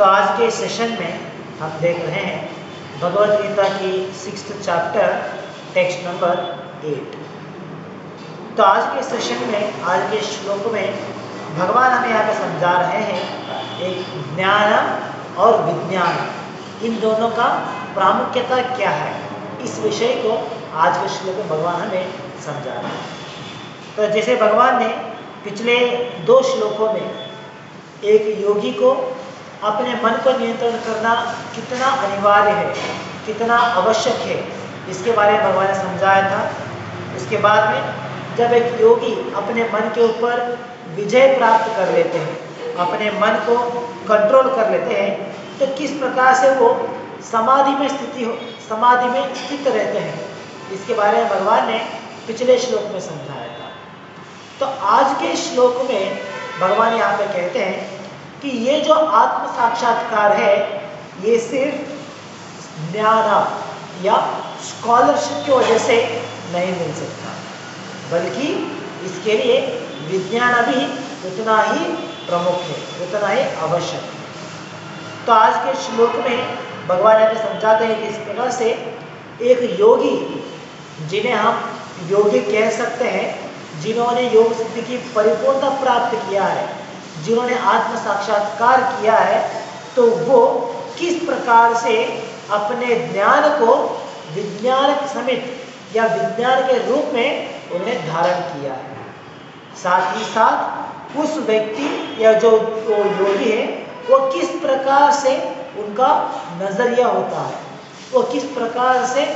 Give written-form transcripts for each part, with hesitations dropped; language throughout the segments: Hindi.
तो आज के सेशन में हम देख रहे हैं भगवद गीता की 6th चैप्टर टेक्स्ट नंबर 8। तो आज के सेशन में, आज के श्लोक में भगवान हमें यहाँ पे समझा रहे हैं एक ज्ञान और विज्ञान, इन दोनों का प्रामुख्यता क्या है, इस विषय को आज के श्लोक में भगवान हमें समझा रहे हैं। तो जैसे भगवान ने पिछले 2 श्लोकों में एक योगी को अपने मन को नियंत्रण करना कितना अनिवार्य है, कितना आवश्यक है, इसके बारे में भगवान ने समझाया था। उसके बाद में जब एक योगी अपने मन के ऊपर विजय प्राप्त कर लेते हैं, अपने मन को कंट्रोल कर लेते हैं, तो किस प्रकार से वो समाधि में स्थित रहते हैं, इसके बारे में भगवान ने पिछले श्लोक में समझाया था। तो आज के श्लोक में भगवान यहाँ पे कहते हैं कि ये जो आत्म साक्षात्कार है, ये सिर्फ ज्ञान या स्कॉलरशिप की वजह से नहीं मिल सकता, बल्कि इसके लिए विज्ञान भी उतना ही प्रमुख है, उतना ही आवश्यक है। तो आज के श्लोक में भगवान यहाँ पे समझाते हैं कि इस प्रकार से एक योगी, जिन्हें हम योगी कह सकते हैं, जिन्होंने योग सिद्धि की परिपूर्णता प्राप्त किया है, जिन्होंने आत्म साक्षात्कार किया है, तो वो किस प्रकार से अपने ज्ञान को विज्ञान समेत या विज्ञान के रूप में उन्हें धारण किया है। साथ ही साथ उस व्यक्ति या जो योगी है, वो किस प्रकार से उनका नजरिया होता है, वो किस प्रकार से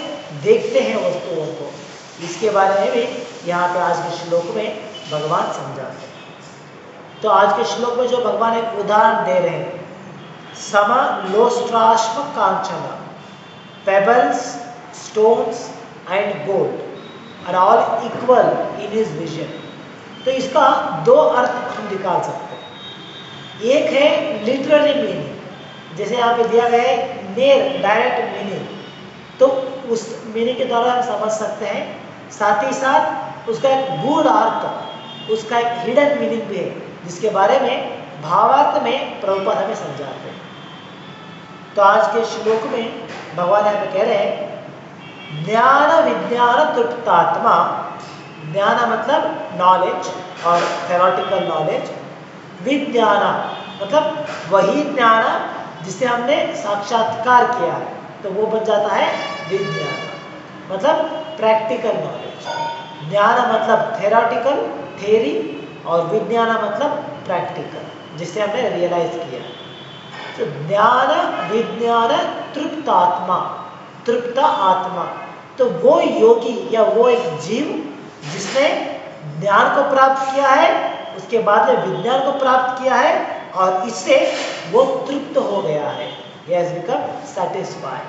देखते हैं वस्तुओं को, इसके बारे में भी यहाँ पे आज के श्लोक में भगवान समझाते हैं। तो आज के श्लोक में जो भगवान एक उदाहरण दे रहे हैं, सम लोस्ट्राश्म कांचन, pebbles, stones and gold are all equal in his vision. तो इसका 2 अर्थ हम निकाल सकते हैं। एक है लिटरली मीनिंग, जैसे यहाँ पे दिया गया है नेर डायरेक्ट मीनिंग, तो उस मीनिंग के द्वारा हम समझ सकते हैं। साथ ही साथ उसका एक गूढ़ अर्थ, उसका एक हिडन मीनिंग भी है, जिसके बारे में भावार्थ में प्रभुपाद हमें समझाते हैं। तो आज के श्लोक में भगवान यहाँ पे कह रहे हैं, ज्ञान विज्ञान तृप्तात्मा, ज्ञान मतलब नॉलेज और थ्योरेटिकल नॉलेज, विज्ञान मतलब वही ज्ञान जिसे हमने साक्षात्कार किया है, तो वो बन जाता है विज्ञान, मतलब प्रैक्टिकल नॉलेज। ज्ञान मतलब थ्योरेटिकल थ्योरी और विज्ञान मतलब प्रैक्टिकल, जिसे हमने रियलाइज किया। तो ज्ञान विज्ञान तृप्त आत्मा, तृप्त आत्मा, तो वो योगी या वो एक जीव जिसने ज्ञान को प्राप्त किया है, उसके बाद में विज्ञान को प्राप्त किया है और इससे वो तृप्त हो गया है, he has become satisfied।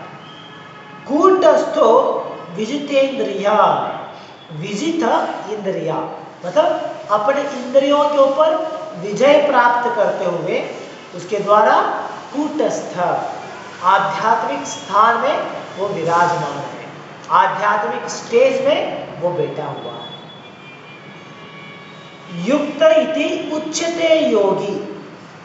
कूटस्थो विजितेंद्रिया, विजित इंद्रिया मतलब अपने इंद्रियों के ऊपर विजय प्राप्त करते हुए, उसके द्वारा कूटस्थ आध्यात्मिक स्थान में वो विराजमान है, आध्यात्मिक स्टेज में वो बैठा हुआ है। युक्त इति उच्यते योगी,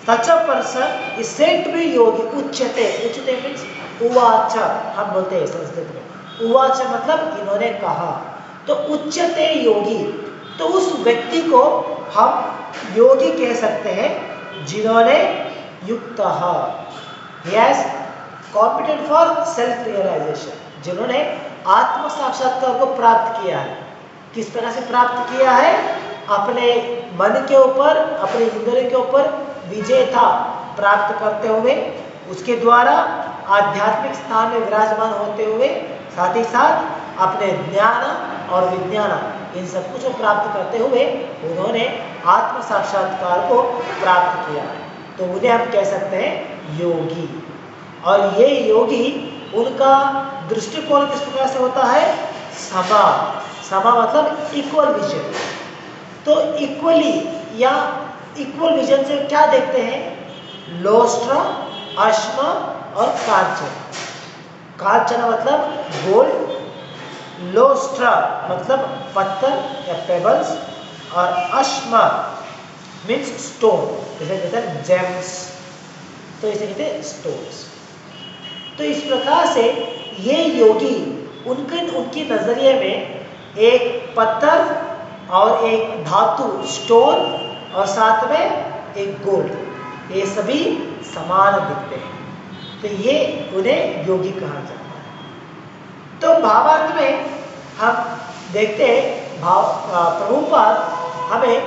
such a person is said to be yogi। उच्यते, उच्यते मीन्स उवाच, हम बोलते हैं संस्कृत में। उवाच मतलब इन्होंने कहा, तो उच्यते योगी, तो उस व्यक्ति को हम योगी कह सकते हैं जिन्होंने युक्त, he has competent for self realization, जिन्होंने आत्म साक्षात्कार को प्राप्त किया है। किस तरह से प्राप्त किया है? अपने मन के ऊपर, अपने इंद्रियों के ऊपर विजेता प्राप्त करते हुए, उसके द्वारा आध्यात्मिक स्थान में विराजमान होते हुए, साथ ही साथ अपने ज्ञान और विज्ञान इन सब कुछ को प्राप्त करते हुए उन्होंने आत्म साक्षात्कार को प्राप्त किया है, तो उन्हें हम कह सकते हैं योगी। और ये योगी, उनका दृष्टिकोण किस प्रकार से होता है? समा, समा मतलब इक्वल विजन। तो इक्वली या इक्वल विजन से क्या देखते हैं? लोस्ट्रा, अश्म और कांचन। कांचन मतलब गोल्ड, लोस्ट्रा मतलब पत्थर या पेबल्स, और अश्म मीन्स स्टोन, जैसे जेम्स। तो इसे कहते हैं स्टोन्स। तो इस प्रकार से ये योगी उनकी नजरिए में एक पत्थर और एक धातु स्टोन और साथ में एक गोल्ड, ये सभी समान दिखते हैं, तो ये उन्हें योगी कहा जाता है। तो भावार्थ में हम देखते हैं प्रभुपाद हमें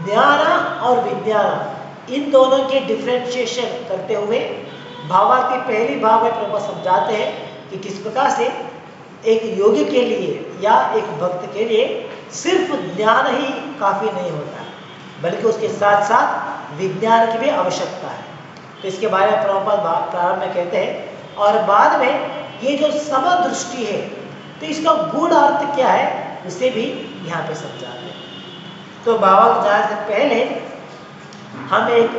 ज्ञान और विज्ञान इन दोनों के डिफ्रेंशिएशन करते हुए भावार्थ की पहली भाव में प्रभुपाद समझाते हैं कि किस प्रकार से एक योगी के लिए या एक भक्त के लिए सिर्फ ज्ञान ही काफी नहीं होता है, बल्कि उसके साथ साथ विज्ञान की भी आवश्यकता है। तो इसके बारे में प्रभुपाद प्रारंभ में कहते हैं, और बाद में ये जो समदृष्टि है, तो इसका गूढ़ अर्थ क्या है उसे भी यहाँ पे समझाते हैं। तो बाबा को जाने से पहले हम एक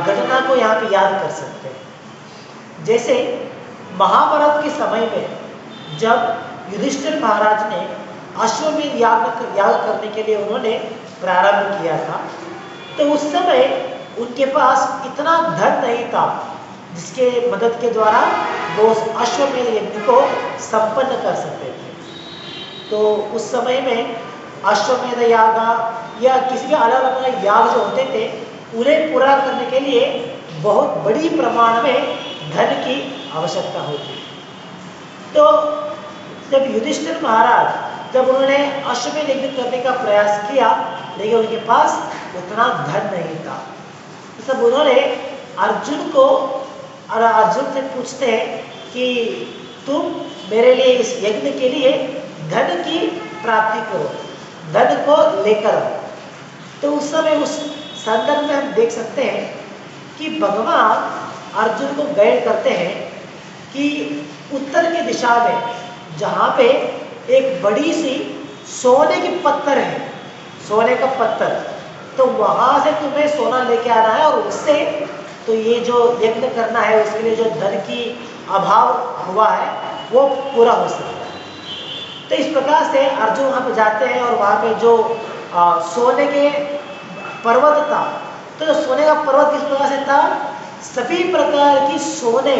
घटना को यहाँ पे याद कर सकते हैं। जैसे महाभारत के समय में जब युधिष्ठिर महाराज ने अश्वमेध याग करने के लिए उन्होंने प्रारंभ किया था, तो उस समय उनके पास इतना धन नहीं था जिसके मदद के द्वारा वो अश्वमेध यज्ञ को संपन्न कर सकते थे। तो उस समय में अश्वमेध याग या किसी भी अलग अलग याग जो होते थे, उन्हें पूरा करने के लिए बहुत बड़ी प्रमाण में धन की आवश्यकता होती। तो जब युधिष्ठिर महाराज जब उन्होंने अश्वमेध यज्ञ करने का प्रयास किया, लेकिन उनके पास उतना धन नहीं था, तो तब उन्होंने अर्जुन को, और अर्जुन से पूछते हैं कि तुम मेरे लिए इस यज्ञ के लिए धन की प्राप्ति करो, धन को लेकर आओ। तो उस समय उस संदर्भ में हम देख सकते हैं कि भगवान अर्जुन को गाइड करते हैं कि उत्तर की दिशा में जहाँ पे एक बड़ी सी सोने की पत्थर है, सोने का पत्थर, तो वहाँ से तुम्हें सोना लेके आना है, और उससे तो ये जो यज्ञ करना है उसके लिए जो धन की अभाव हुआ है वो पूरा हो सकता है। तो इस प्रकार से अर्जुन वहाँ पे जाते हैं, और वहाँ पे जो सोने के पर्वत था, तो जो सोने का पर्वत किस प्रकार से था, सभी प्रकार की सोने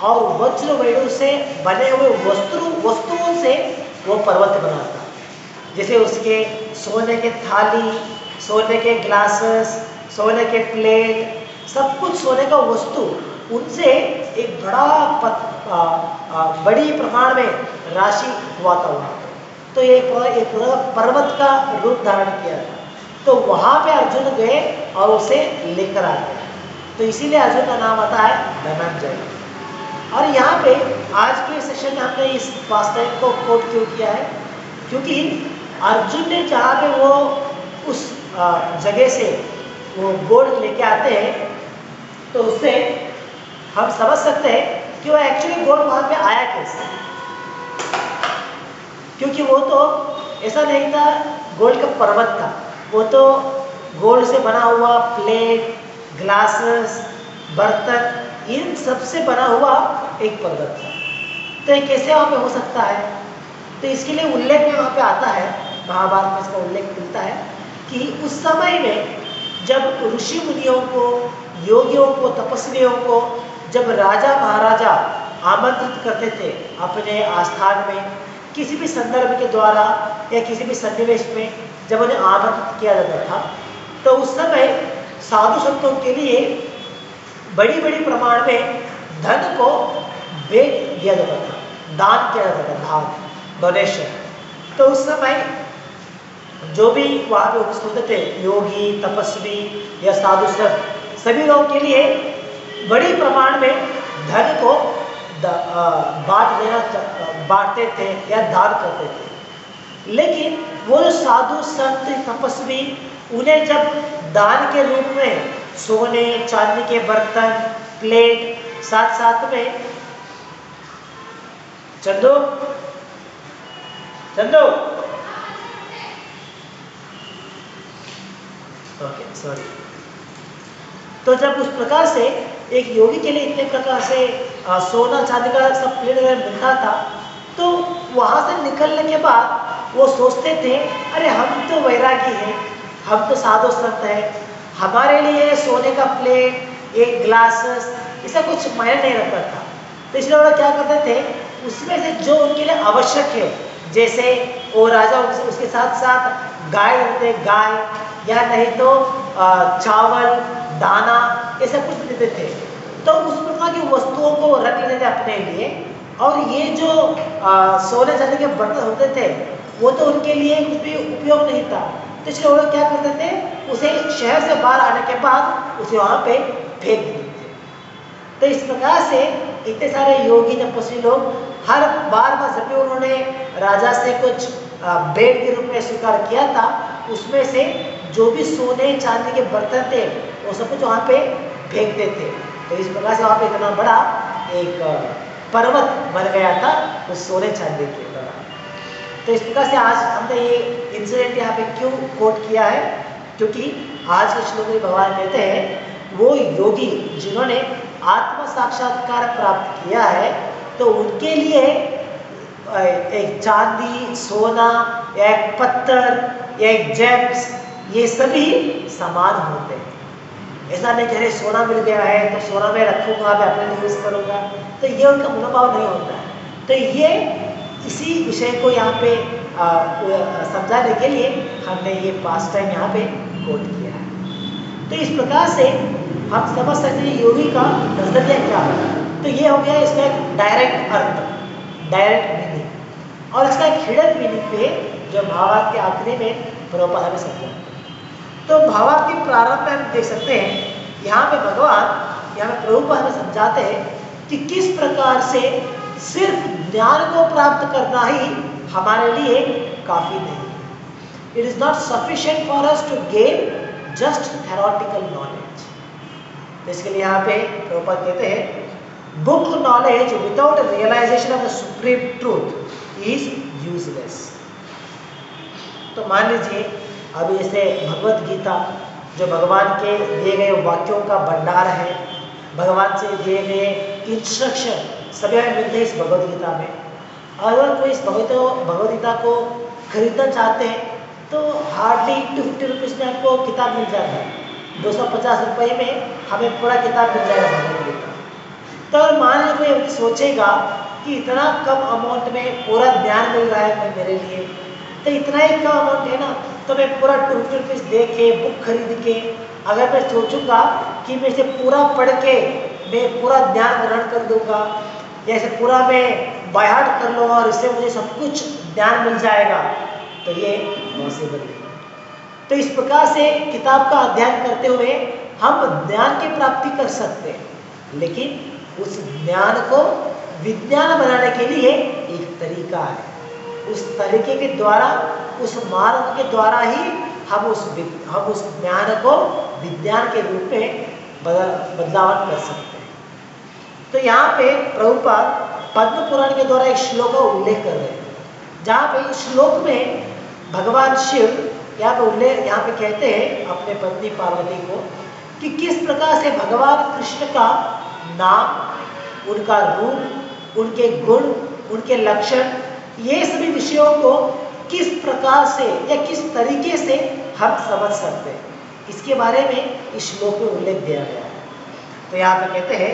और वज्र वैडूर्य से बने हुए वस्तुओं से वो पर्वत बना था। जैसे उसके सोने के थाली, सोने के ग्लासेस, सोने के प्लेट, सब कुछ सोने का वस्तु, उनसे एक बड़ी प्रमाण में राशि हुआ था वहाँ पे। तो एक पूरा पर्वत का रूप धारण किया था। तो वहाँ पे अर्जुन गए और उसे लेकर आ गए, तो इसीलिए अर्जुन का नाम आता है धनंजय। और यहाँ पे आज के सेशन में हमने इस पास्टाइम को कोट क्यों किया है, क्योंकि अर्जुन ने जहाँ पे वो उस जगह से वो गोल्ड लेके आते हैं, तो उससे हम समझ सकते हैं कि वो एक्चुअली गोल्ड वहाँ पे आया कैसे, क्योंकि वो तो ऐसा नहीं था गोल्ड का पर्वत था, वो तो गोल्ड से बना हुआ प्लेट, ग्लासेस, बर्तन, इन सब से बना हुआ एक पर्वत था। तो ये कैसे वहाँ पे हो सकता है, तो इसके लिए उल्लेख में वहाँ पे आता है, महाभारत में इसका उल्लेख मिलता है कि उस समय में जब ऋषि मुनियों को, योगियों को, तपस्वियों को जब राजा महाराजा आमंत्रित करते थे अपने आस्थान में, किसी भी संदर्भ के द्वारा या किसी भी सन्निवेश में जब उन्हें आमंत्रित किया जाता था, तो उस समय साधु संतों के लिए बड़ी बड़ी प्रमाण में धन को भेंट दिया जाता था, दान किया जाता था, दान, डोनेशन। तो उस समय जो भी वहाँ पे उपस्थित थे, योगी, तपस्वी या साधु संत, सभी लोगों के लिए बड़ी प्रमाण में धन को बांटते थे या दान करते थे। लेकिन वो जो साधु संत तपस्वी, उन्हें जब दान के रूप में सोने चांदी के बर्तन, प्लेट, साथ साथ में चंदो ओके सॉरी, तो जब उस प्रकार से एक योगी के लिए इतने प्रकार से सोना चांदी का सब प्लेट मिलता था, तो वहाँ से निकलने के बाद वो सोचते थे, अरे हम तो वैरागी हैं, हम तो साधु संत हैं, हमारे लिए सोने का प्लेट, एक ग्लासेस, इसका कुछ मायने नहीं रखता था। तो इसलिए वो क्या करते थे, उसमें से जो उनके लिए आवश्यक है, जैसे वो राजा उसके साथ साथ गाय देते, गाय, या नहीं तो चावल, दाना, ऐसा कुछ देते थे। तो उस प्रकार की वस्तुओं को रख लेते थे अपने लिए। और ये जो सोने चांदी के बर्तन होते थे वो तो उनके लिए कुछ भी उपयोग नहीं था। तो इसलिए वो लोग क्या करते थे, उसे शहर से बाहर आने के बाद उसे वहाँ पे फेंक देते थे। तो इस प्रकार से इतने सारे योगी तपस्वी लोग हर बार जब भी उन्होंने राजा से कुछ भेंट के रूप में स्वीकार किया था, उसमें से जो भी सोने चांदी के बर्तन थे वो सब कुछ वहाँ पे फेंकते थे। तो इस प्रकार से वहाँ पे इतना बड़ा एक पर्वत बन गया था उस सोने चांदी के द्वारा। तो इस प्रकार से आज हमने ये इंसिडेंट यहाँ पे क्यों कोट किया है, क्योंकि आज के श्लोक में भगवान कहते हैं वो योगी जिन्होंने आत्म साक्षात्कार प्राप्त किया है, तो उनके लिए एक चांदी, सोना, या एक पत्थर, या एक जेम्स, ये सभी समान होते हैं। ऐसा नहीं कह सोना मिल गया है तो सोना में रखूंगा, मैं अपने लिए यूज करूंगा, तो ये उनका मनोभाव नहीं होता है। तो ये इसी विषय को यहाँ पे समझाने के लिए हमने ये पास्ट टाइम यहाँ पे कोट किया है। तो इस प्रकार से हम समझ सकते हैं योगी का नजरिया क्या है। तो ये हो गया इसका एक डायरेक्ट अर्थ, डायरेक्ट मीनिंग। और इसका एक हिडन मीनिंग पे जो भावार्थ के आखिरी में प्रभुपाद हमें समझाते हैं। तो भावार्थ के प्रारंभ में हम देख सकते हैं यहाँ पे भगवान, यहाँ पे प्रभुपाद हमें समझाते हैं कि किस प्रकार से सिर्फ ज्ञान को प्राप्त करना ही हमारे लिए काफी नहीं है। It is not sufficient for us to gain just theoretical knowledge. तो इसके लिए यहाँ पे प्रभुपाद कहते हैं book knowledge without realisation of the supreme truth is useless. तो मान लीजिए अभी जैसे भगवत गीता जो भगवान के दिए गए वाक्यों का भंडार है, भगवान से दिए गए इंस्ट्रक्शन सभी हमें मिलते हैं इस भगवत गीता में। अगर कोई इस भगवत गीता को खरीदना चाहते हैं तो हार्डली 250 रुपीज़ में आपको किताब मिल जाता है। 250 रुपये में हमें पूरा किताब मिल जाएगा भगवत गीता। तो अगर मान लीजिए कोई सोचेगा कि इतना कम अमाउंट में पूरा ज्ञान मिल रहा है मेरे लिए, तो इतना ही कम अमाउंट है ना, तो मैं पूरा 250 रुपीज़ दे के बुक खरीद के अगर मैं सोचूंगा कि मैं इसे पूरा पढ़ के मैं पूरा ज्ञान ग्रहण कर दूंगा, जैसे पूरा मैं बाय हार्ट कर लूँगा और इससे मुझे सब कुछ ज्ञान मिल जाएगा, तो ये पॉसिबल नहीं। तो इस प्रकार से किताब का अध्ययन करते हुए हम ज्ञान की प्राप्ति कर सकते हैं, लेकिन उस ज्ञान को विज्ञान बनाने के लिए एक तरीका है। उस तरीके के द्वारा, उस मार्ग के द्वारा ही हम उस ज्ञान को विज्ञान के रूप में बदलाव कर सकते हैं। तो यहाँ पे प्रभुपाद पद्म पुराण के द्वारा एक श्लोक का उल्लेख कर रहे हैं, जहाँ पे इस श्लोक में भगवान शिव यहाँ पे कहते हैं अपने पत्नी पार्वती को कि किस प्रकार से भगवान कृष्ण का नाम, उनका रूप, उनके गुण, उनके लक्षण, ये सभी विषयों को किस प्रकार से या किस तरीके से हम समझ सकते हैं, इसके बारे में इस श्लोक में उल्लेख दिया गया है। तो यहाँ पे कहते हैं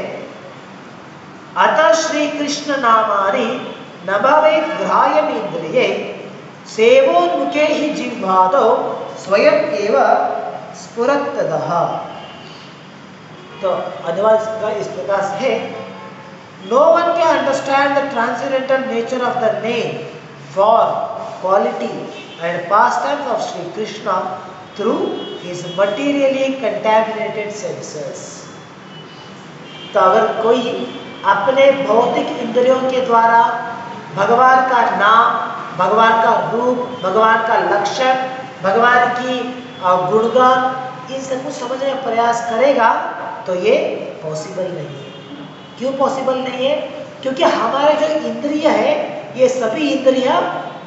अतः श्री कृष्ण नामानि न भवेत् ग्राह्यमिन्द्रिये सेवोन्मुखे हि जिह्वादौ स्वयं एव स्फुरत्तदः। तो अनुवाद इसका इस प्रकार से है, no one can understand the transcendental nature of the name, form, quality and pastimes of Sri Krishna through his materially contaminated senses। तो अगर कोई अपने भौतिक इंद्रियों के द्वारा भगवान का नाम, भगवान का रूप, भगवान का लक्षण, भगवान की गुणगान, इन सब कुछ समझने का प्रयास करेगा तो ये पॉसिबल नहीं है। क्यों पॉसिबल नहीं है? क्योंकि हमारे जो इंद्रिय है ये सभी इंद्रियां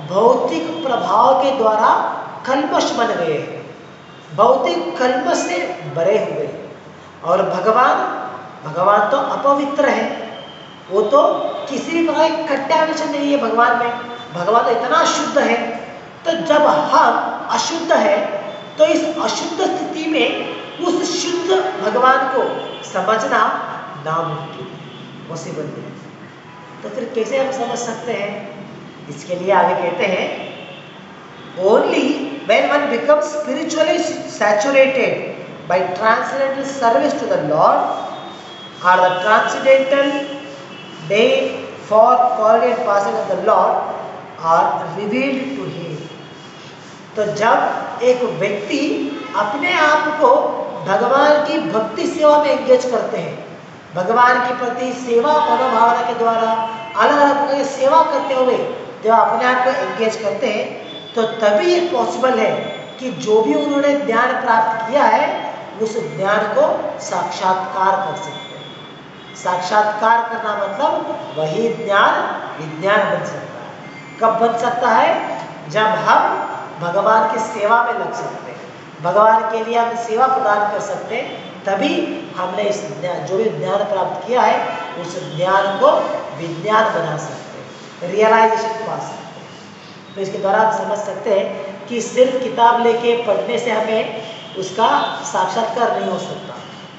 भौतिक प्रभाव के द्वारा कल्मश बन गए हैं, भौतिक कल्मश से भरे हुए। और भगवान तो अपवित्र है, वो तो किसी भी प्रकार की कंटैमिनेशन नहीं है भगवान में, भगवान तो इतना शुद्ध है। तो जब हम अशुद्ध है तो इस अशुद्ध स्थिति में उस शुद्ध भगवान को समझना नामुमकिन है, पॉसिबल नहीं है। तो फिर कैसे हम समझ सकते हैं? इसके लिए आगे कहते हैं only when one becomes spiritually saturated by transcendental service to the Lord or the transcendental day for quality and passing of the Lord are revealed to him। तो जब एक व्यक्ति अपने आप को भगवान की भक्ति सेवा में एंगेज करते हैं, भगवान के प्रति सेवा मनोभावना के द्वारा अलग अलग प्रकार की सेवा करते हुए जब अपने आप को एंगेज करते हैं, तो तभी ये पॉसिबल है कि जो भी उन्होंने ज्ञान प्राप्त किया है उस ज्ञान को साक्षात्कार कर सकते हैं। साक्षात्कार करना मतलब वही ज्ञान विज्ञान बन सकता है। कब बन सकता है? जब हम भगवान की सेवा में लग सकते हैं, भगवान के लिए हम सेवा प्रदान कर सकते हैं, तभी हमने इस ज्ञान जो भी ज्ञान प्राप्त किया है उस ज्ञान को विज्ञान बना सकते हैं, रियलाइजेशन पा सकते हैं। तो इसके द्वारा आप समझ सकते हैं कि सिर्फ किताब लेके पढ़ने से हमें उसका साक्षात्कार नहीं हो सकता,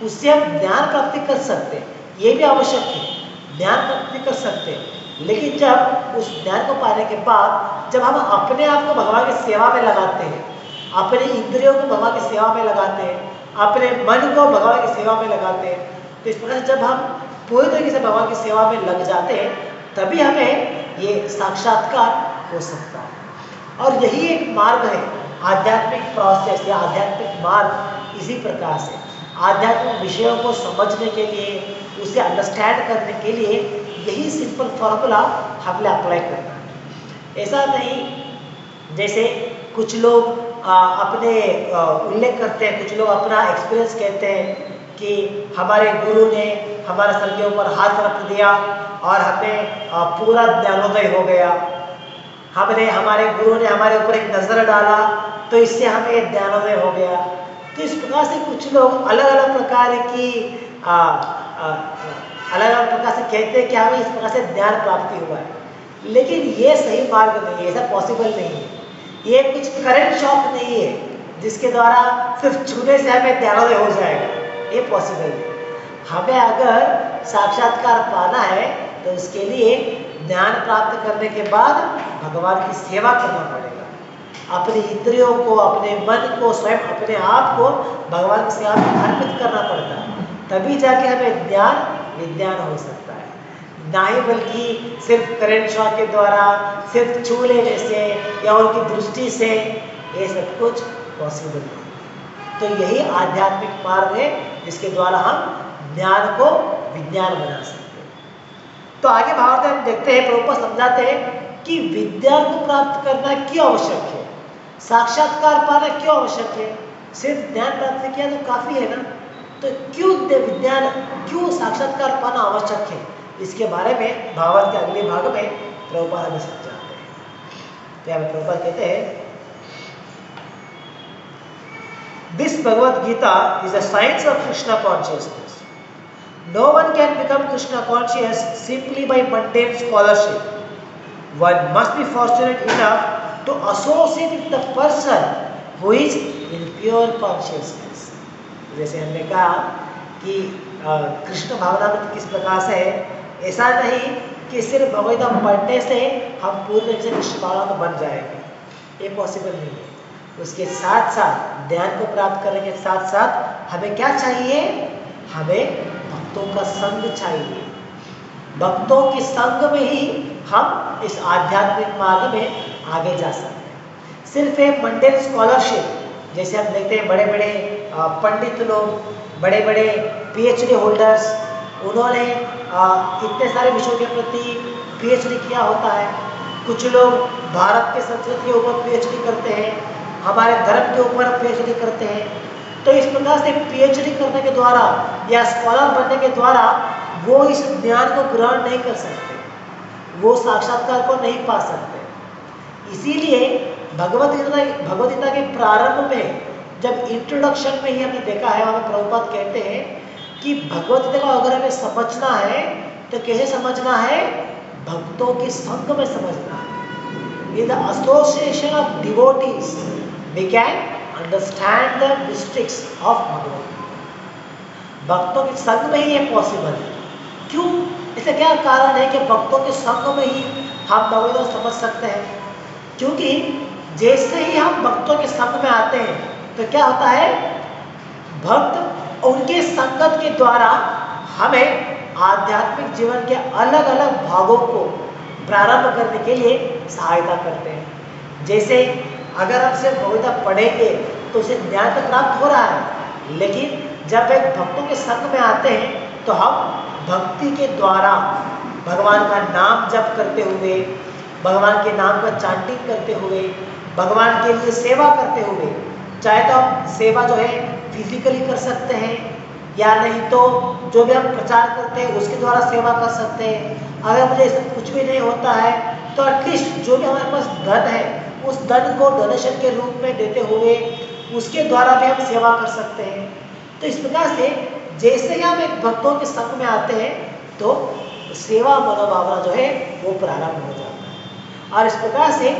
उससे हम ज्ञान प्राप्ति कर सकते हैं, ये भी आवश्यक है, ज्ञान प्राप्ति कर सकते हैं। लेकिन जब उस ज्ञान को पाने के बाद जब हम अपने आप को भगवान की सेवा में लगाते हैं, अपने इंद्रियों को भगवान की सेवा में लगाते हैं, अपने मन को भगवान की सेवा में लगाते हैं, तो इस प्रकार से जब हम पूरी तरीके से भगवान की सेवा में लग जाते हैं, तभी हमें ये साक्षात्कार हो सकता है। और यही एक मार्ग है, आध्यात्मिक प्रोसेस या आध्यात्मिक मार्ग। इसी प्रकार से आध्यात्मिक विषयों को समझने के लिए, उसे अंडरस्टैंड करने के लिए यही सिंपल फॉर्मूला हमने अप्लाई करना है। ऐसा नहीं जैसे कुछ लोग अपने उल्लेख करते हैं, कुछ लोग अपना एक्सपीरियंस कहते हैं कि हमारे गुरु ने हमारे सर के ऊपर हाथ रख दिया और हमें पूरा ज्ञानोदय हो गया, हमारे गुरु ने हमारे ऊपर एक नज़र डाला तो इससे हमें ज्ञानोदय हो गया। तो इस प्रकार से कुछ लोग अलग अलग प्रकार की अलग अलग प्रकार से कहते हैं कि हमें इस प्रकार से ज्ञान प्राप्ति हुआ है, लेकिन ये सही मार्ग नहीं है, ऐसा पॉसिबल नहीं है। ये कुछ करंट शॉक नहीं है जिसके द्वारा सिर्फ छूने से हमें ज्ञानोदय हो जाएगा, ये पॉसिबल नहीं। हमें अगर साक्षात्कार पाना है तो उसके लिए ज्ञान प्राप्त करने के बाद भगवान की सेवा करना पड़ेगा, अपनी इंद्रियों को, अपने मन को, स्वयं अपने आप को भगवान की सेवा में अर्पित करना पड़ता है, तभी जाके हमें ज्ञान विज्ञान हो सकता है। ना ही बल्कि सिर्फ करंट शॉक के द्वारा, सिर्फ छू लेने से या उनकी दृष्टि से ये सब कुछ पॉसिबल नहीं। तो यही आध्यात्मिक मार्ग है जिसके द्वारा हम ज्ञान को विज्ञान बना सकते हैं। तो आगे भाव हम देखते हैं, प्रभुपाद समझाते हैं कि विज्ञान को प्राप्त करना क्यों आवश्यक है, साक्षात्कार पाना क्यों आवश्यक है। सिर्फ ज्ञान प्राप्त किया तो काफी है ना, तो क्यों विज्ञान, क्यों साक्षात्कार पाना आवश्यक है, इसके बारे में भागवत के अगले भाग में प्रभुपाद हमें समझाते हैं। तो यहाँ प्रभुपाद कहते हैं This Bhagavad Gita is a science of Krishna consciousness. No one can become Krishna conscious simply by mundane scholarship. One must be fortunate enough to associate with the person who is in pure consciousness. जैसे हमने कहा कि कृष्ण भावना किस प्रकार से है, ऐसा नहीं कि सिर्फ भगवद गीता पढ़ने से हम पूरी तरह से कृष्ण भावना को बन जाएंगे, ये पॉसिबल नहीं है। उसके साथ साथ ज्ञान को प्राप्त करने के साथ साथ हमें क्या चाहिए, हमें भक्तों का संग चाहिए। भक्तों के संग में ही हम इस आध्यात्मिक मार्ग में आगे जा सकते हैं। सिर्फ एक मंडेन स्कॉलरशिप, जैसे हम देखते हैं बड़े बड़े पंडित लोग, बड़े बड़े पीएचडी होल्डर्स, उन्होंने इतने सारे विषयों के प्रति पीएचडी किया होता है। कुछ लोग भारत के संस्कृति के ऊपर पीएचडी करते हैं, हमारे धर्म के ऊपर पीएचडी करते हैं। तो इस प्रकार से पीएचडी करने के द्वारा या स्कॉलर बनने के द्वारा वो इस ज्ञान को ग्रहण नहीं कर सकते, वो साक्षात्कार को नहीं पा सकते। इसीलिए भगवद गीता के प्रारंभ में जब इंट्रोडक्शन में ही हमने देखा है, हमें प्रभुपाद कहते हैं कि भगवद गीता को अगर हमें समझना है तो कैसे समझना है, भक्तों के संग में समझना है। In the association of devotees we can understand the mystics of Bhagavad Gita. भक्तों के संग में ही ये पॉसिबल है। क्यों? इसका क्या कारण है कि भक्तों के संग में ही हम भगवत को समझ सकते हैं? क्योंकि जैसे ही हम भक्तों के संग में आते हैं तो क्या होता है, भक्त उनके संगत के द्वारा हमें आध्यात्मिक जीवन के अलग अलग भागों को प्रारंभ करने के लिए सहायता करते हैं। जैसे अगर हम सिर्फ भगवत गीता पढ़ेंगे तो उसे ज्ञान तो प्राप्त हो रहा है, लेकिन जब एक भक्तों के संग में आते हैं तो हम भक्ति के द्वारा भगवान का नाम जप करते हुए, भगवान के नाम का चांटिंग करते हुए, भगवान के लिए सेवा करते हुए, चाहे तो हम सेवा जो है फिजिकली कर सकते हैं या नहीं तो जो भी हम प्रचार करते हैं उसके द्वारा सेवा कर सकते हैं। अगर मुझे कुछ भी नहीं होता है तो एटलीस्ट जो भी हमारे पास धन है उस धन को डोनेशन के रूप में देते हुए उसके द्वारा भी हम सेवा कर सकते हैं। तो इस प्रकार से जैसे ही हम एक भक्तों के संग में आते हैं तो सेवा मनोभावना जो है वो प्रारंभ हो जाता है, और इस प्रकार से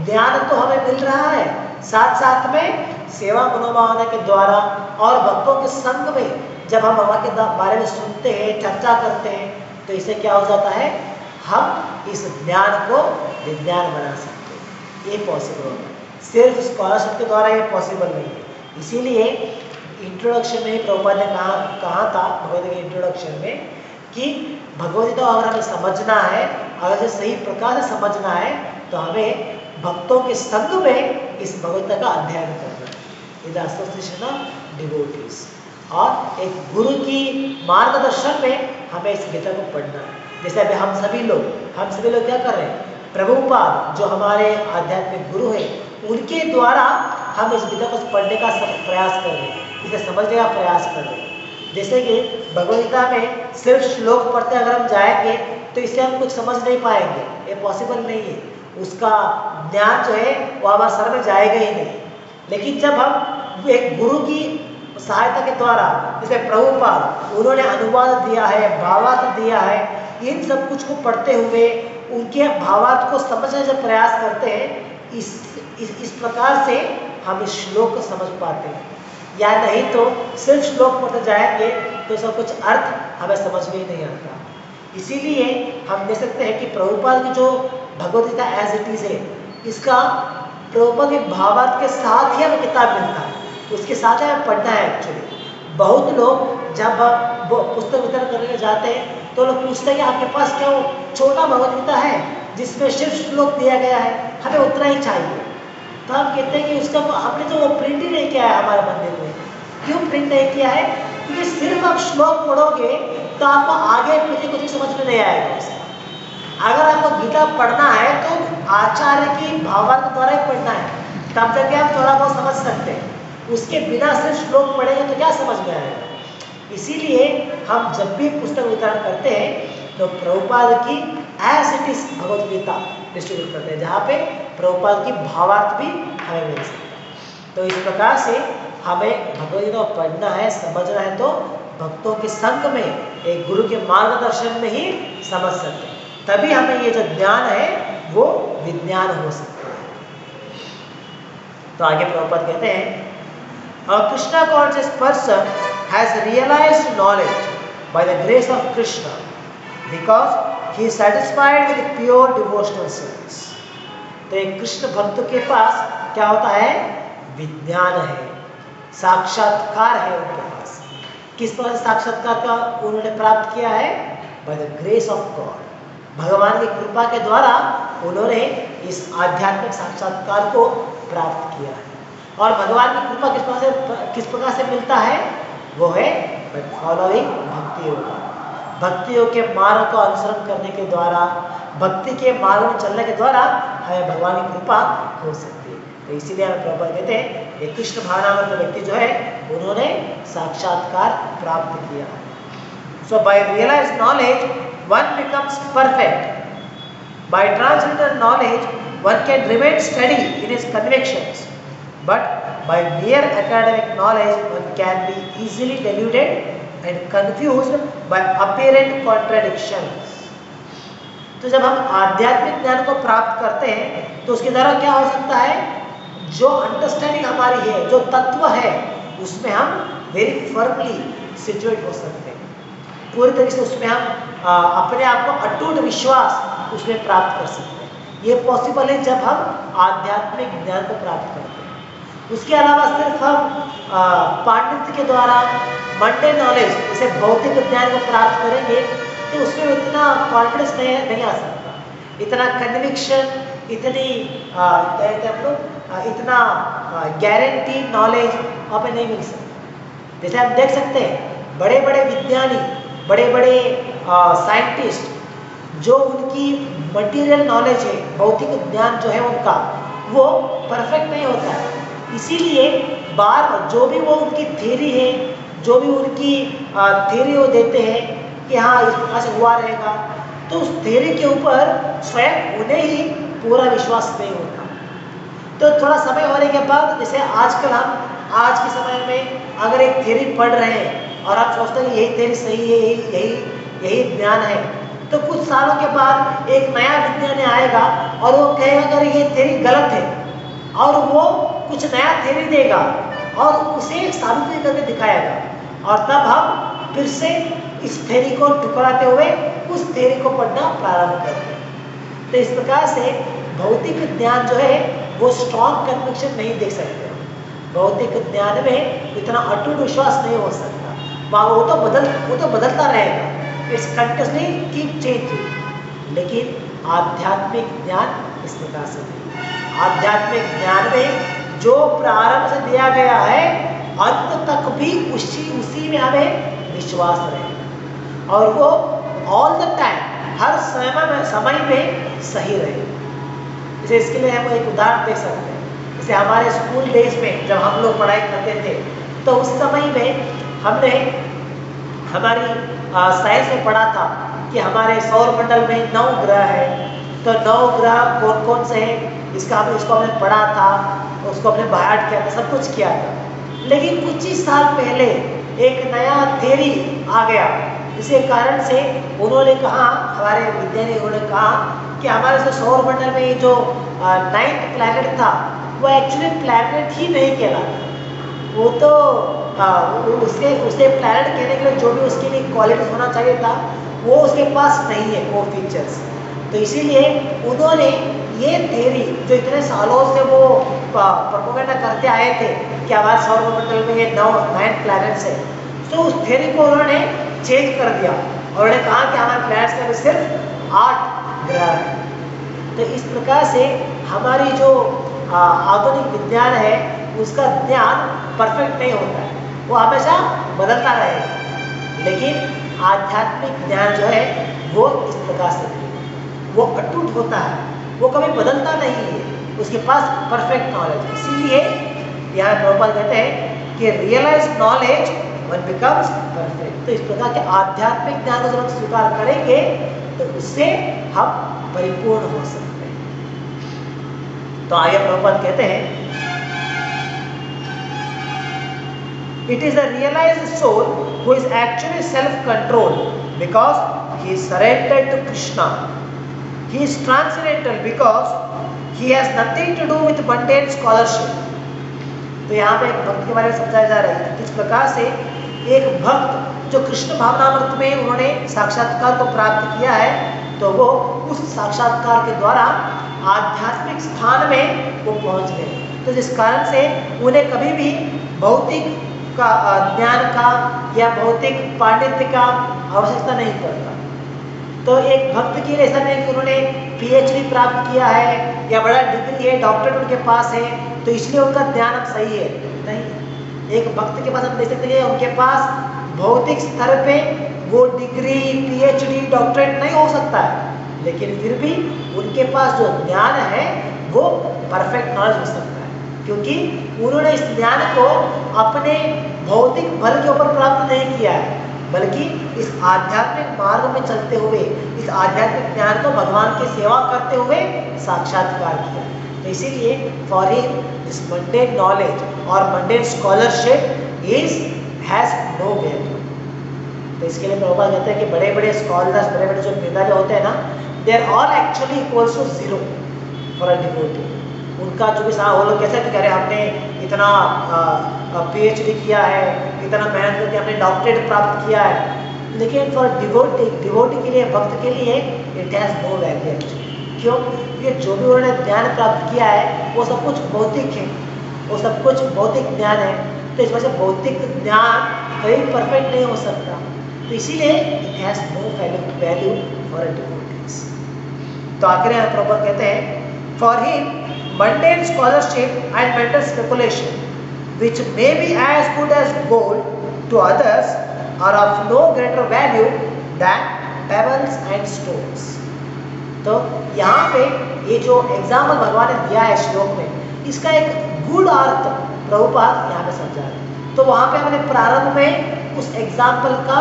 ज्ञान तो हमें मिल रहा है, साथ साथ में सेवा मनोभावना के द्वारा और भक्तों के संग में जब हम भगवान के बारे में सुनते हैं, चर्चा करते हैं, तो इससे क्या हो जाता है, हम इस ज्ञान को विज्ञान बना सकते हैं। ये पॉसिबल होता है, सिर्फ स्कॉलरशिप के द्वारा ये पॉसिबल नहीं है। इसीलिए इंट्रोडक्शन में ही प्रभुपाद ने कहा था भगवद गीता इंट्रोडक्शन में कि भगवद गीता अगर हमें समझना है, अगर इसे सही प्रकार से समझना है तो हमें भक्तों के संग में इस भगवद गीता का अध्ययन करना है, इन एसोसिएशन ऑफ डिवोटीज, और एक गुरु की मार्गदर्शन में हमें इस गीता को पढ़ना है। जैसे अभी हम सभी लोग क्या कर रहे हैं, प्रभुपाद जो हमारे आध्यात्मिक गुरु हैं उनके द्वारा हम इस गीता को पढ़ने का प्रयास कर रहे हैं, इसे समझने का प्रयास कर रहे हैं। जैसे कि भगवद गीता में सिर्फ श्लोक पढ़ते अगर हम जाएंगे तो इससे हम कुछ समझ नहीं पाएंगे, ये पॉसिबल नहीं है, उसका ज्ञान जो है वो हमारे सर में जाएगा ही नहीं। लेकिन जब हम एक गुरु की सहायता के द्वारा, जैसे प्रभुपाद उन्होंने अनुवाद दिया है, भावार्थ दिया है, इन सब कुछ को पढ़ते हुए उनके भावार्थ को समझने का प्रयास करते हैं, इस प्रकार से हम इस श्लोक को समझ पाते हैं। या नहीं तो सिर्फ श्लोक पढ़ते जाएंगे तो इसका कुछ अर्थ हमें समझ में ही नहीं आता। इसीलिए हम देख सकते हैं कि प्रभुपाद की जो Bhagavad Gita as it is है, इसका प्रभुपाद के भावार्थ के साथ ही हमें किताब मिलता है, उसके साथ हमें पढ़ना है। एक्चुअली बहुत लोग जब वो पुस्तक वितरण करने जाते हैं तो लोग पूछते हैं कि आपके पास क्या वो छोटा भगवद गीता है जिसमें सिर्फ श्लोक दिया गया है, हमें उतना ही चाहिए। तो हम कहते हैं कि उसका आपने तो वो प्रिंट ही नहीं किया है हमारे मंदिर में। क्यों प्रिंट नहीं किया है? क्योंकि सिर्फ आप श्लोक पढ़ोगे तो आपको आगे पीछे कुछ समझ में नहीं आएगा उसका। अगर आपको गीता पढ़ना है तो आचार्य की भावार्थ द्वारा ही पढ़ना है, तब जाके आप थोड़ा बहुत समझ सकते हैं। उसके बिना सिर्फ श्लोक पढ़ेंगे तो क्या समझ में आएगा। इसीलिए हम जब भी पुस्तक वितरण करते हैं तो प्रभुपाद की as it is Bhagavad Gita distribute करते हैं, जहाँ पे प्रभुपाद की भावार्थ भी हमें मिल सकता है। तो इस प्रकार से हमें भगवद गीता को पढ़ना है, समझना है तो भक्तों के संग में एक गुरु के मार्गदर्शन में ही समझ सकते हैं, तभी हमें ये जो ज्ञान है वो विज्ञान हो सकता है। तो आगे प्रभुपाद कहते हैं, A Krishna conscious person has realized knowledge by the grace of Krishna because he is satisfied with pure devotional service. तो एक कृष्ण भक्त के पास क्या होता है, विज्ञान है, साक्षात्कार है उनके पास। किस तरह से साक्षात्कार का उन्होंने प्राप्त किया है? By the grace of God, भगवान की कृपा के द्वारा उन्होंने इस आध्यात्मिक साक्षात्कार को प्राप्त किया है। और भगवान की कृपा किस प्रकार से मिलता है? वो है फॉलोइंग भक्ति योग, भक्ति योग के मार्ग का अनुसरण करने के द्वारा, भक्ति के मार्ग में चलने के द्वारा हमें भगवान की कृपा हो सकती है। तो इसीलिए हमें प्रभुपाद कहते हैं ये कृष्ण भावनामय व्यक्ति जो है उन्होंने साक्षात्कार प्राप्त किया है। So by realized knowledge one becomes perfect. By translated knowledge one can remain steady in his convictions, but by mere academic knowledge one can be easily deluded and confused by apparent contradictions. तो जब हम आध्यात्मिक ज्ञान को प्राप्त करते हैं तो उसके द्वारा क्या हो सकता है, जो अंडरस्टैंडिंग हमारी है, जो तत्व है, उसमें हम वेरी फर्मली सिचुएट हो सकते हैं। पूरी तरीके से उसमें हम अपने आप को अटूट विश्वास उसमें प्राप्त कर सकते हैं। ये पॉसिबल है जब हम आध्यात्मिक ज्ञान को प्राप्त करते हैं। उसके अलावा सिर्फ हम पांडित्य के द्वारा मंडे नॉलेज जैसे भौतिक ज्ञान को प्राप्त करेंगे तो उसमें इतना कॉन्फिडेंस नहीं आ सकता, इतना कन्विक्शन, इतनी कहते हैं हम लोग इतना गारंटी नॉलेज हमें नहीं मिल सकता। जैसे हम देख सकते हैं बड़े बड़े विज्ञानी, बड़े बड़े साइंटिस्ट जो उनकी मटेरियल नॉलेज है, भौतिक ज्ञान जो है उनका वो परफेक्ट नहीं होता है। इसीलिए बार जो भी वो उनकी थ्योरी है, जो भी उनकी थ्योरी वो देते हैं कि हाँ इस प्रकार से हुआ रहेगा, तो उस थ्योरी के ऊपर स्वयं उन्हें ही पूरा विश्वास नहीं होता। तो थोड़ा समय होने के बाद, जैसे आजकल हम आज के समय में अगर एक थ्योरी पढ़ रहे हैं और आप सोचते हैं यही थ्योरी सही है, यही ज्ञान है, तो कुछ सालों के बाद एक नया विज्ञानी आएगा और वो कहेगा अगर ये थ्योरी गलत है, और वो कुछ नया थ्योरी देगा और उसे साबित करके दिखाएगा, और तब हम फिर से इस थ्योरी को ठुकराते हुए उस थ्योरी को पढ़ना प्रारंभ करते हैं। तो इस प्रकार से भौतिक ज्ञान जो है वो स्ट्रॉन्ग कन्विक्शन नहीं दे सकते। भौतिक ज्ञान में इतना अटूट विश्वास नहीं हो सकता, वो तो बदलता रहेगा, इट्स कंटिन्यूसली कीप चेंजिंग। लेकिन आध्यात्मिक ज्ञान इस प्रकार से नहीं। आध्यात्मिक ज्ञान में जो प्रारंभ से दिया गया है अंत तक भी उसी में हमें विश्वास रहेगा, और वो ऑल द टाइम हर समय में सही रहेगा। जैसे इसके लिए हम एक उदाहरण देख सकते हैं। जैसे हमारे स्कूल डेज में जब हम लोग पढ़ाई करते थे तो उस समय में हमने हमारी साइंस में पढ़ा था कि हमारे सौर मंडल में 9 ग्रह है, तो 9 ग्रह कौन कौन से हैं इसको हमने पढ़ा था, उसको हमने बाहर किया था, सब कुछ किया था। लेकिन कुछ ही साल पहले एक नया थ्योरी आ गया, जिसके कारण से उन्होंने कहा, हमारे विज्ञानी उन्होंने कहा कि हमारे से सौर मंडल में जो 9th प्लैनेट था वो एक्चुअली प्लैनेट ही नहीं कहलाता, वो तो उसे प्लैनेट कहने के लिए जो भी उसके लिए क्वालिटीज होना चाहिए था वो उसके पास नहीं है, वो फीचर्स। तो इसीलिए उन्होंने ये थ्योरी जो इतने सालों से वो प्रोपेगेंडा करते आए थे कि हमारे सौर मंडल में ये 9 प्लैनेट्स है, तो उस थ्योरी को उन्होंने चेंज कर दिया और उन्होंने कहा कि हमारे प्लैनेट्स में सिर्फ 8 ग्रह है। तो इस प्रकार से हमारी जो आधुनिक विज्ञान है उसका ज्ञान परफेक्ट नहीं होता है, वो हमेशा बदलता रहेगा। लेकिन आध्यात्मिक ज्ञान जो है वो इस प्रकार से नहीं, वो अटूट होता है, वो कभी बदलता नहीं है, उसके पास परफेक्ट नॉलेज है। इसीलिए यहाँ प्रभुपाद कहते हैं कि realise knowledge one becomes perfect. तो इस प्रकार के आध्यात्मिक ज्ञान को जब हम स्वीकार करेंगे तो उससे हम परिपूर्ण हो सकते हैं। तो आगे प्रभुपाद कहते हैं, it is a realized soul who is actually self-controlled because he is surrendered to Krishna. He is transcendental because he has nothing to do with mundane scholarship. तो यहाँ पे एक भक्त के बारे में समझाया जा रहा है किस प्रकार से एक भक्त जो कृष्ण भावनामृत में उन्होंने साक्षात्कार को प्राप्त किया है, तो वो उस साक्षात्कार के द्वारा आध्यात्मिक स्थान में वो पहुँच गए। तो जिस कारण से उन्हें कभी भी भौतिक का ज्ञान का या भौतिक पांडित्य का आवश्यकता नहीं पड़ता। तो एक भक्त के लिए ऐसा नहीं कि उन्होंने PhD प्राप्त किया है या बड़ा डिग्री है, डॉक्टरेट उनके पास है, तो इसलिए उनका ज्ञान अब सही है, नहीं। एक भक्त के पास हम देख सकते हैं उनके पास भौतिक स्तर पे वो डिग्री, PhD, डॉक्टरेट नहीं हो सकता है, लेकिन फिर भी उनके पास जो ज्ञान है वो परफेक्ट नॉलेज हो सकता है, क्योंकि उन्होंने इस ज्ञान को अपने भौतिक बल के ऊपर प्राप्त नहीं किया है, बल्कि इस आध्यात्मिक मार्ग में चलते हुए इस आध्यात्मिक ज्ञान को भगवान की सेवा करते हुए साक्षात्कार किया। तो इसीलिए for him this mundane knowledge और mundane scholarship has no value. तो इसके लिए प्रभुपाद कहते हैं कि बड़े बड़े स्कॉलर्स, बड़े बड़े जो मेधावी होते हैं ना, they are all actually equals to 0 for a devotee. उनका जो भी वो लोग कैसे कह रहे हैं हमने इतना PhD किया है, इतना मेहनत करके हमने डॉक्टरेट प्राप्त किया है, लेकिन फॉर डिवोटी के लिए, भक्त के लिए it has no value actually. क्यों? क्योंकि जो भी उन्होंने ज्ञान प्राप्त किया है वो सब कुछ भौतिक है, वो सब कुछ भौतिक ज्ञान है। तो इस वजह से भौतिक ज्ञान कभी परफेक्ट नहीं हो सकता, तो इसीलिए it has no value for a devotees. तो आखिर में प्रभुपाद कहते हैं for him mundane scholarship and mental speculation which may be as good as gold to others are of no greater value than pebbles and stones। तो यहाँ पे ये जो एग्जाम्पल भगवान ने दिया है श्लोक में, इसका एक गुड अर्थ प्रभुपाद यहाँ पे समझा है। तो वहाँ पे हमने प्रारंभ में उस एग्जाम्पल का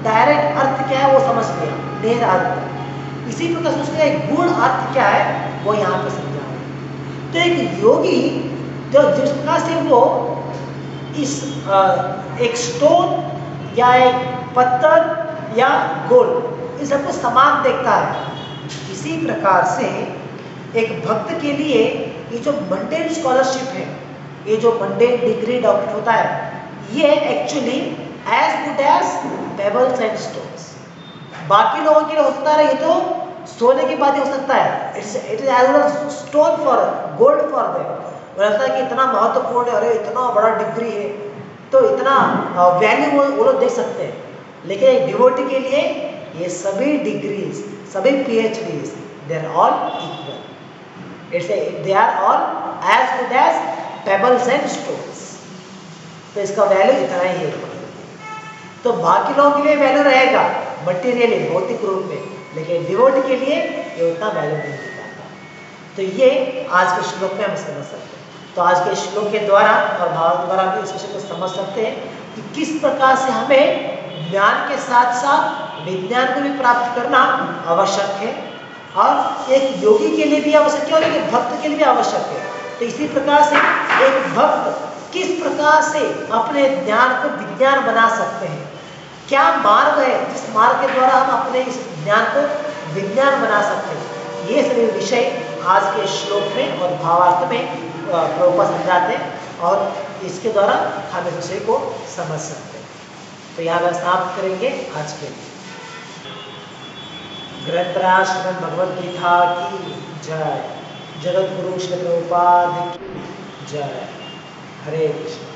डायरेक्ट अर्थ क्या है वो समझ लिया, नेर अर्थ। इसी प्रकार से उसका एक गुण अर्थ क्या है वो यहाँ पे समझा। तो एक योगी जो जिस प्रकार से वो इस एक स्टोन या एक पत्थर या गोल्ड इन सबको समान देखता है, इसी प्रकार से एक भक्त के लिए ये जो मंडेन स्कॉलरशिप है, ये जो मंडेन डिग्री डॉक्टर होता है, ये actually as good as pebbles and stones. बाकी लोगों के लिए हो सकता है ये तो सोने की बात हो सकता है, it is as well stone for gold for them. लगता है कि इतना महत्वपूर्ण है, अरे इतना बड़ा डिग्री है, तो इतना वैल्यू वो लोग दे सकते हैं। लेकिन एक डिवोटी के लिए ये सभी डिग्रीज, सभी PhDs, they are all equal. It's they are all as good as pebbles and stones. तो इसका वैल्यू इतना ही है। तो बाकी लोगों के लिए वैल्यू रहेगा मटेरियली, भौतिक रूप में, लेकिन डिवोटी के लिए ये उतना वैल्यू नहीं दिखाता। तो ये आज के श्लोक में हम समझ सकते हैं। तो आज के श्लोक के द्वारा और भाव द्वारा भी इस विषय को समझ सकते हैं कि किस प्रकार से हमें ज्ञान के साथ साथ विज्ञान को भी प्राप्त करना आवश्यक है, और एक योगी के लिए भी आवश्यक है और एक भक्त के लिए भी आवश्यक है। तो इसी प्रकार से एक भक्त किस प्रकार से अपने ज्ञान को विज्ञान बना सकते हैं, क्या मार्ग है जिस मार्ग के द्वारा हम अपने इस ज्ञान को विज्ञान बना सकते हैं, ये सभी विषय आज के श्लोक में और भावार्थ में प्रभुपाद समझाते हैं, और इसके द्वारा हम इस विषय को समझ सकते हैं। तो यहाँ पर समाप्त करेंगे आज के लिए। ग्रंथराज श्रीमद् भगवद गीता की जय, जगत गुरु श्री प्रभुपाद की जय। हरे कृष्ण।